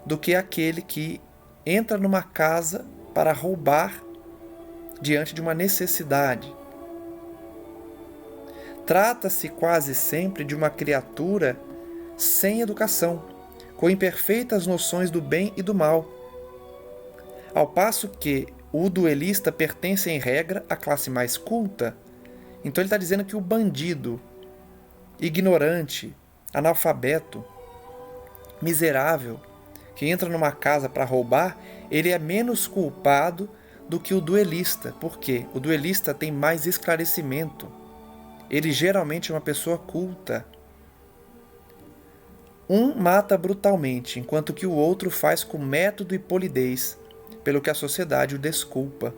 do que aquele que entra numa casa para roubar diante de uma necessidade. Trata-se quase sempre de uma criatura sem educação, com imperfeitas noções do bem e do mal. Ao passo que o duelista pertence, em regra, à classe mais culta. Então ele está dizendo que o bandido, ignorante, analfabeto, miserável, que entra numa casa para roubar, ele é menos culpado do que o duelista. Por quê? O duelista tem mais esclarecimento. Ele geralmente é uma pessoa culta. Um mata brutalmente, enquanto que o outro faz com método e polidez, pelo que a sociedade o desculpa.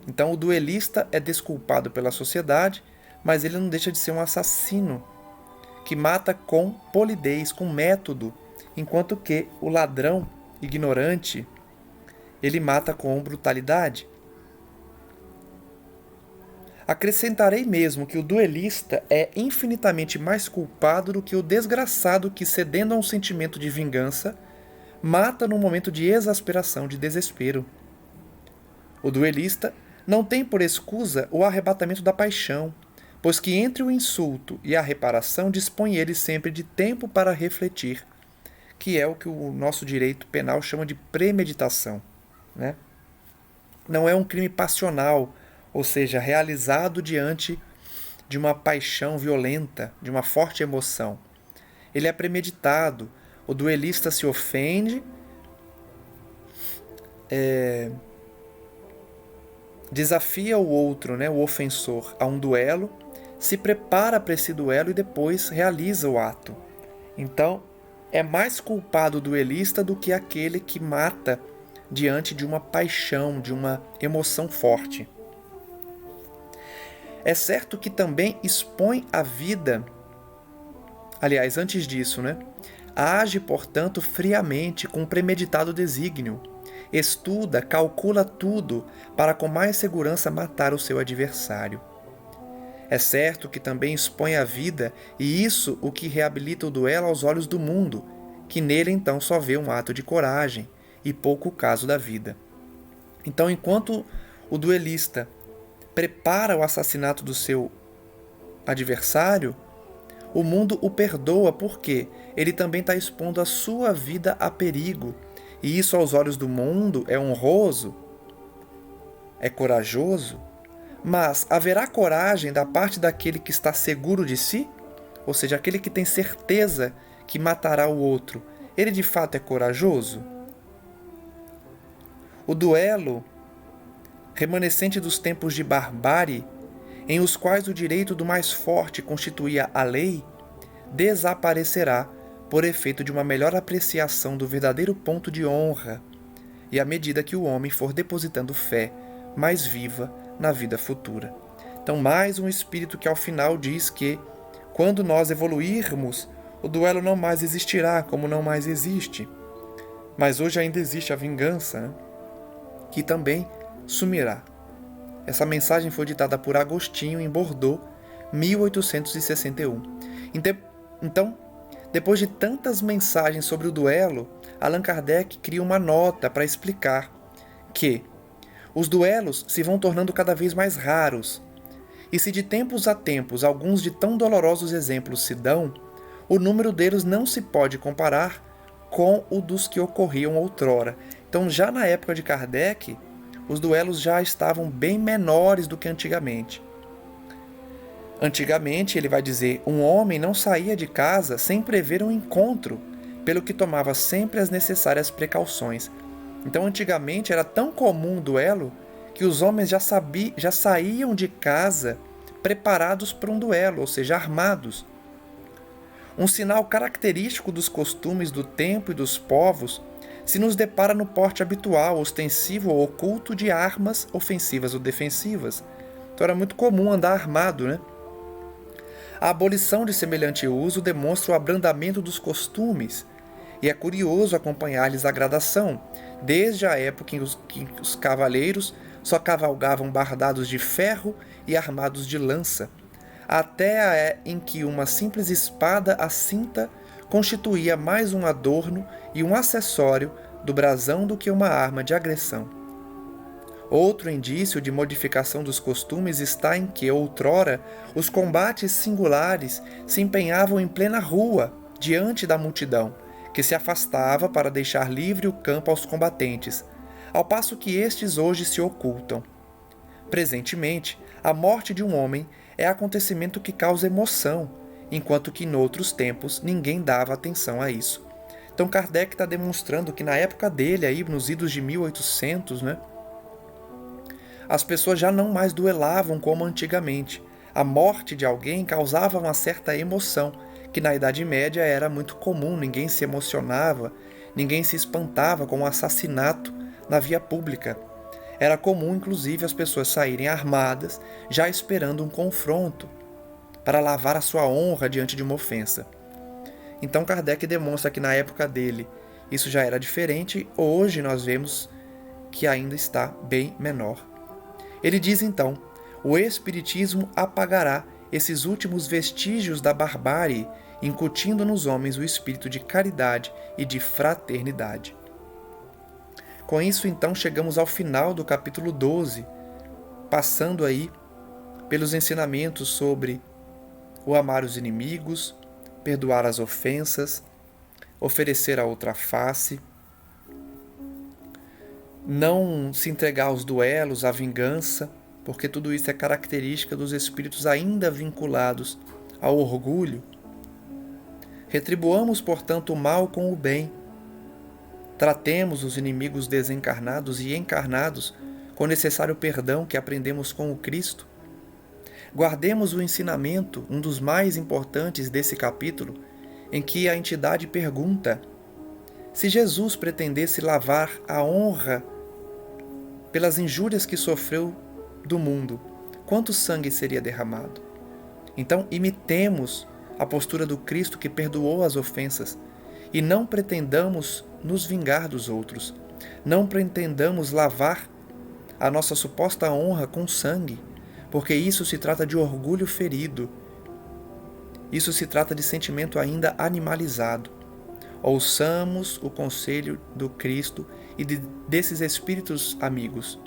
Então o duelista é desculpado pela sociedade, mas ele não deixa de ser um assassino, que mata com polidez, com método, enquanto que o ladrão ignorante, ele mata com brutalidade. Acrescentarei mesmo que o duelista é infinitamente mais culpado do que o desgraçado que, cedendo a um sentimento de vingança, mata num momento de exasperação, de desespero. O duelista não tem por escusa o arrebatamento da paixão, pois que entre o insulto e a reparação dispõe ele sempre de tempo para refletir, que é o que o nosso direito penal chama de premeditação, né? Não é um crime passional, ou seja, realizado diante de uma paixão violenta, de uma forte emoção. Ele é premeditado. O duelista se ofende, desafia o outro, né, o ofensor, a um duelo, se prepara para esse duelo e depois realiza o ato. Então, é mais culpado o duelista do que aquele que mata diante de uma paixão, de uma emoção forte. É certo que também expõe a vida. Aliás, antes disso, né? Age, portanto, friamente, com premeditado desígnio. Estuda, calcula tudo para com mais segurança matar o seu adversário. É certo que também expõe a vida, e isso o que reabilita o duelo aos olhos do mundo, que nele então só vê um ato de coragem e pouco caso da vida. Então, enquanto o duelista prepara o assassinato do seu adversário, o mundo o perdoa porque ele também está expondo a sua vida a perigo. E isso, aos olhos do mundo, é honroso, é corajoso. Mas haverá coragem da parte daquele que está seguro de si? Ou seja, aquele que tem certeza que matará o outro. Ele de fato é corajoso? O duelo, remanescente dos tempos de barbárie, em os quais o direito do mais forte constituía a lei, desaparecerá por efeito de uma melhor apreciação do verdadeiro ponto de honra, e à medida que o homem for depositando fé mais viva na vida futura. Então, mais um espírito que ao final diz que, quando nós evoluirmos, o duelo não mais existirá, como não mais existe. Mas hoje ainda existe a vingança, né? Que também sumirá. Essa mensagem foi ditada por Agostinho em Bordeaux, 1861. Então, depois de tantas mensagens sobre o duelo, Allan Kardec cria uma nota para explicar que os duelos se vão tornando cada vez mais raros, e se de tempos a tempos alguns de tão dolorosos exemplos se dão, o número deles não se pode comparar com o dos que ocorriam outrora. Então, já na época de Kardec, os duelos já estavam bem menores do que antigamente. Antigamente, ele vai dizer, um homem não saía de casa sem prever um encontro, pelo que tomava sempre as necessárias precauções. Então, antigamente, era tão comum o duelo que os homens já saíam de casa preparados para um duelo, ou seja, armados. Um sinal característico dos costumes do tempo e dos povos se nos depara no porte habitual, ostensivo ou oculto de armas ofensivas ou defensivas. Então era muito comum andar armado, né? A abolição de semelhante uso demonstra o abrandamento dos costumes, e é curioso acompanhar-lhes a gradação, desde a época em que os cavaleiros só cavalgavam bardados de ferro e armados de lança, até a em que uma simples espada à cinta constituía mais um adorno e um acessório do brasão do que uma arma de agressão. Outro indício de modificação dos costumes está em que, outrora, os combates singulares se empenhavam em plena rua, diante da multidão, que se afastava para deixar livre o campo aos combatentes, ao passo que estes hoje se ocultam. Presentemente, a morte de um homem é acontecimento que causa emoção, enquanto que em outros tempos ninguém dava atenção a isso. Então Kardec está demonstrando que na época dele, aí, nos idos de 1800, as pessoas já não mais duelavam como antigamente. A morte de alguém causava uma certa emoção, que na Idade Média era muito comum, ninguém se emocionava, ninguém se espantava com um assassinato na via pública. Era comum, inclusive, as pessoas saírem armadas, já esperando um confronto, para lavar a sua honra diante de uma ofensa. Então Kardec demonstra que na época dele isso já era diferente, hoje nós vemos que ainda está bem menor. Ele diz então: o Espiritismo apagará esses últimos vestígios da barbárie, incutindo nos homens o espírito de caridade e de fraternidade. Com isso, então, chegamos ao final do capítulo 12, passando aí pelos ensinamentos sobre o amar os inimigos, perdoar as ofensas, oferecer a outra face, não se entregar aos duelos, à vingança, porque tudo isso é característica dos espíritos ainda vinculados ao orgulho. Retribuamos, portanto, o mal com o bem. Tratemos os inimigos desencarnados e encarnados com o necessário perdão que aprendemos com o Cristo. Guardemos o ensinamento, um dos mais importantes desse capítulo, em que a entidade pergunta: se Jesus pretendesse lavar a honra pelas injúrias que sofreu do mundo, quanto sangue seria derramado? Então, imitemos a postura do Cristo que perdoou as ofensas e não pretendamos nos vingar dos outros. Não pretendamos lavar a nossa suposta honra com sangue, porque isso se trata de orgulho ferido. Isso se trata de sentimento ainda animalizado. Ouçamos o conselho do Cristo e desses espíritos amigos.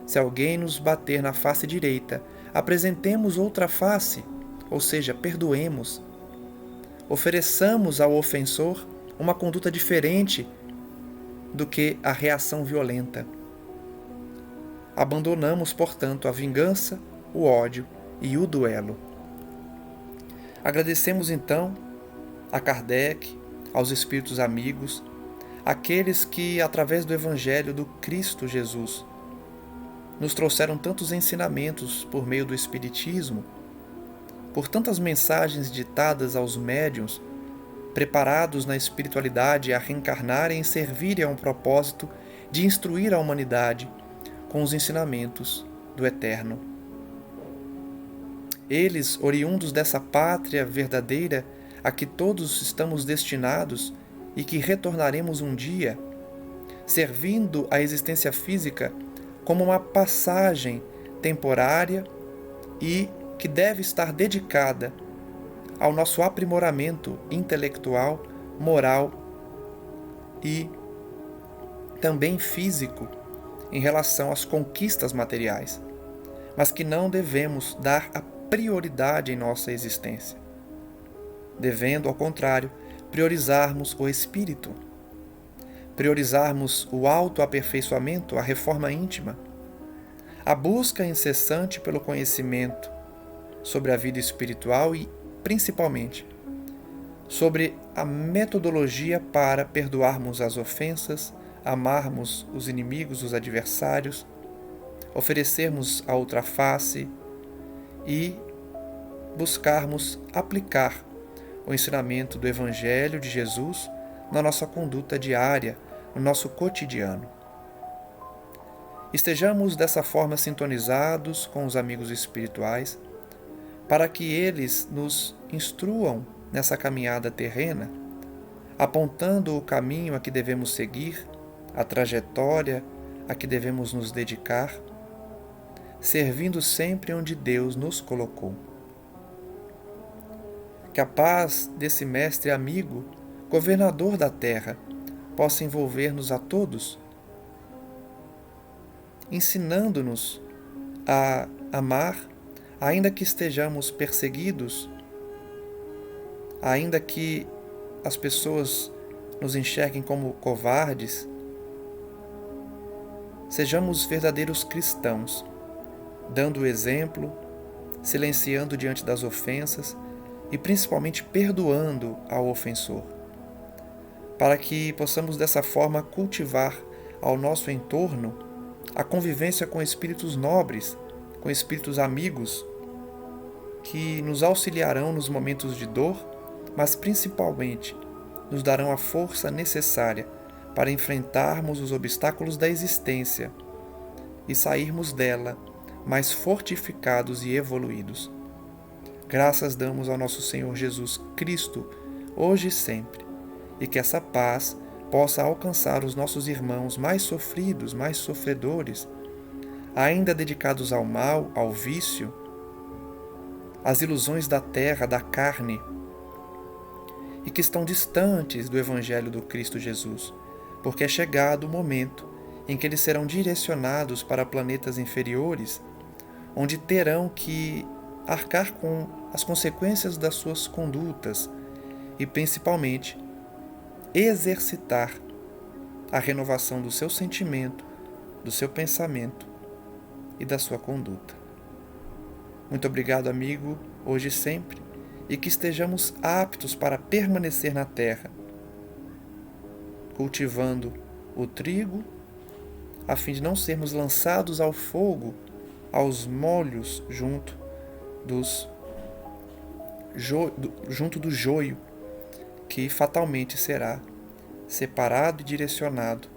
Se alguém nos bater na face direita, apresentemos outra face, ou seja, perdoemos. Ofereçamos ao ofensor uma conduta diferente do que a reação violenta. Abandonamos, portanto, a vingança, o ódio e o duelo. Agradecemos, então, a Kardec, aos espíritos amigos, aqueles que, através do Evangelho do Cristo Jesus, nos trouxeram tantos ensinamentos por meio do Espiritismo, por tantas mensagens ditadas aos médiuns, preparados na espiritualidade a reencarnarem e servirem a um propósito de instruir a humanidade com os ensinamentos do Eterno. Eles, oriundos dessa pátria verdadeira a que todos estamos destinados e que retornaremos um dia, servindo a existência física como uma passagem temporária e que deve estar dedicada ao nosso aprimoramento intelectual, moral e também físico em relação às conquistas materiais, mas que não devemos dar a prioridade em nossa existência, devendo, ao contrário, priorizarmos o espírito, priorizarmos o autoaperfeiçoamento, a reforma íntima, a busca incessante pelo conhecimento sobre a vida espiritual e, principalmente, sobre a metodologia para perdoarmos as ofensas, amarmos os inimigos, os adversários, oferecermos a outra face e buscarmos aplicar o ensinamento do Evangelho de Jesus na nossa conduta diária, no nosso cotidiano. Estejamos dessa forma sintonizados com os amigos espirituais, para que eles nos instruam nessa caminhada terrena, apontando o caminho a que devemos seguir, a trajetória a que devemos nos dedicar, servindo sempre onde Deus nos colocou. Que a paz desse mestre amigo, governador da terra, possa envolver-nos a todos, ensinando-nos a amar, ainda que estejamos perseguidos, ainda que as pessoas nos enxerguem como covardes, sejamos verdadeiros cristãos, dando o exemplo, silenciando diante das ofensas e principalmente perdoando ao ofensor, para que possamos dessa forma cultivar ao nosso entorno a convivência com espíritos nobres, com espíritos amigos, que nos auxiliarão nos momentos de dor, mas principalmente nos darão a força necessária para enfrentarmos os obstáculos da existência e sairmos dela mais fortificados e evoluídos. Graças damos ao nosso Senhor Jesus Cristo, hoje e sempre, e que essa paz possa alcançar os nossos irmãos mais sofridos, mais sofredores, ainda dedicados ao mal, ao vício, às ilusões da terra, da carne, e que estão distantes do Evangelho do Cristo Jesus, porque é chegado o momento em que eles serão direcionados para planetas inferiores, onde terão que arcar com as consequências das suas condutas e, principalmente, exercitar a renovação do seu sentimento, do seu pensamento e da sua conduta. Muito obrigado, amigo, hoje e sempre, e que estejamos aptos para permanecer na terra, cultivando o trigo, a fim de não sermos lançados ao fogo, aos molhos junto do joio, que fatalmente será separado e direcionado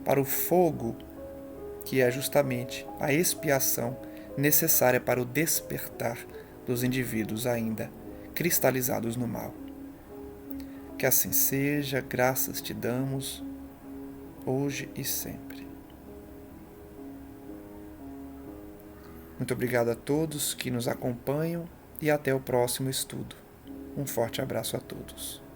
para o fogo, que é justamente a expiação necessária para o despertar dos indivíduos ainda cristalizados no mal. Que assim seja, graças te damos, hoje e sempre. Muito obrigado a todos que nos acompanham e até o próximo estudo. Um forte abraço a todos.